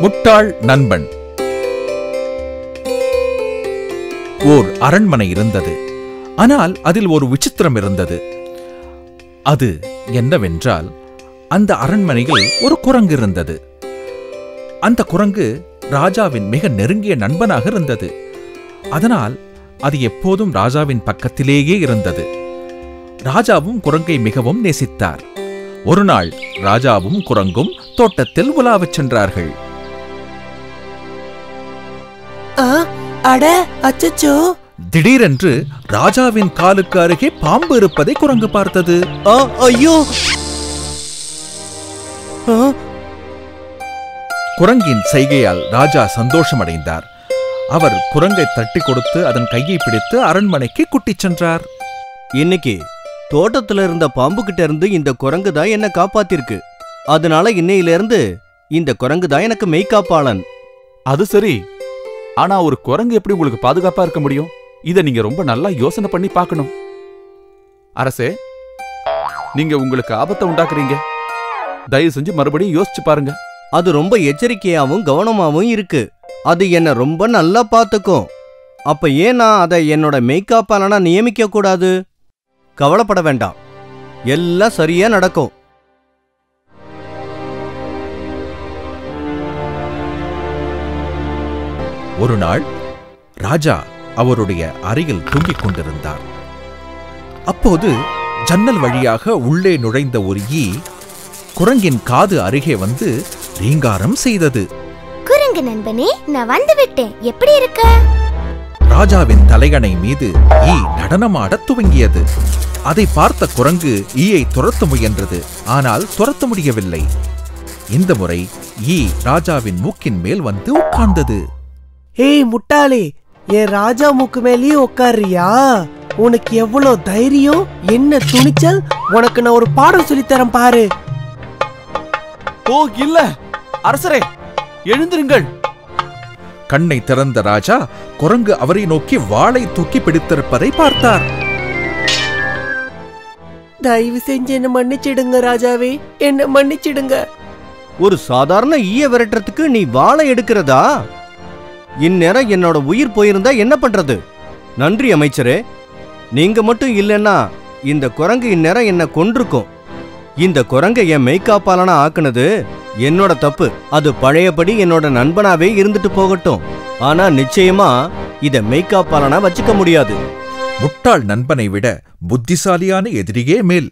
முட்டாள் நண்பன். ஓர் அரண்மனை இருந்தது. ஆனால் அதில் ஒரு விசித்திரம் இருந்தது. அது என்னவென்றால், அந்த அரண்மனையில் ஒரு குரங்கு இருந்தது. அந்த குரங்கு ராஜாவின் மிக நெருங்கிய நண்பனாக இருந்தது. அதனால் அது எப்போதும் ராஜாவின் பக்கத்திலேயே இருந்தது. ராஜாவும் குரங்கை மிகவும் நேசித்தார். ஒரு நாள் ராஜாவும் குரங்கும் தோட்டத்தில் உலாவச் சென்றார்கள். அட அச்சச்சோ! திடீரென்று ராஜாவின் காலுக்கு அருகே பாம்பு இருப்பதை குரங்கு பார்த்தது. ஐயோ! குரங்கின் செய்கையால் ராஜா சந்தோஷமடைந்தார். அவர் குரங்கை தட்டி கொடுத்து அதன் கையை பிடித்து அரண்மனைக்கு கூட்டிச் சென்றார். இன்னைக்கு தோட்டத்துல இருந்த பாம்பு கிட்ட இருந்து இந்த குரங்கு தான் என்ன காப்பாத்திருக்கு. அதனால இன்னையிலிருந்து இந்த குரங்கு தான் எனக்கு மெய்காப்பாளன். அது சரி, ஆனா ஒரு குரங்கு எப்படி உங்களுக்கு பாதுகாப்பா இருக்க முடியும்? இத நீங்க ரொம்ப நல்லா யோசனை பண்ணி பார்க்கணும். அரசே, நீங்க உங்களுக்கு ஆபத்தை உண்டாக்குறீங்க. தயவு செஞ்சு மறுபடியும் யோசிச்சு பாருங்க. அது ரொம்ப எச்சரிக்கையாவும் கவனமாவும் இருக்கு. அது என்ன ரொம்ப நல்லா பார்த்துக்கும். அப்ப ஏன் நான் அதை என்னோட மெய்காப்பாளனா நியமிக்க கூடாது? கவலைப்பட வேண்டாம், எல்லாம் சரியா நடக்கும். ஒரு நாள் ராஜா அவருடைய அறையில் தூங்கிக் கொண்டிருந்தார். அப்போது ஜன்னல் வழியாக உள்ளே நுழைந்த ஒரு ஈ குரங்கின் காது அருகே வந்து ரீங்காரம் செய்தது. குரங்கு நண்பனே, நான் வந்து விட்டேன். எப்படி இருக்க? ராஜாவின் தலையணை மீது ஈ நடனமாடத் துவங்கியது. அதை பார்த்த குரங்கு ஈயை துரத்த முயன்றது. ஆனால் துரத்த முடியவில்லை. இந்த முறை ஈ ராஜாவின் மூக்கின் மேல் வந்து உட்கார்ந்தது. ஏய் முட்டாளே, என் ராஜா மூக்கு மேலேயே உட்காரியா? உனக்கு எவ்வளவு தைரியம், என்ன துணிச்சல்! உனக்கு நான் ஒரு பாடம் சொல்லித்தரேன் பாரு. ஓ இல்ல அரசரே, எழுந்திருங்கள். கண்ணை திறந்த ராஜா குரங்கு அவரை நோக்கி வாளை தூக்கி பிடித்திருப்பதை பார்த்தார். தயவு செஞ்சு என்ன மன்னிச்சிடுங்க ராஜாவே, என்ன மன்னிச்சிடுங்க. ஒரு சாதாரண ஈய விரட்டுறதுக்கு நீ வாளை எடுக்கிறதா? இந்நேரம் என்னோட உயிர் போயிருந்தா என்ன பண்றது? நன்றி அமைச்சரே, நீங்க மட்டும் இல்லைன்னா இந்த குரங்கு இந்நேரம் என்ன கொன்றுக்கும். இந்த குரங்கை என் மெய்காப்பாளனா ஆக்குனது என்னோட தப்பு. அது பழையபடி என்னோட நண்பனாவே இருந்துட்டு போகட்டும். ஆனா நிச்சயமா இத மெய்காப்பாளனா வச்சுக்க முடியாது. முட்டாள் நண்பனை விட புத்திசாலியான எதிரியே மேல்.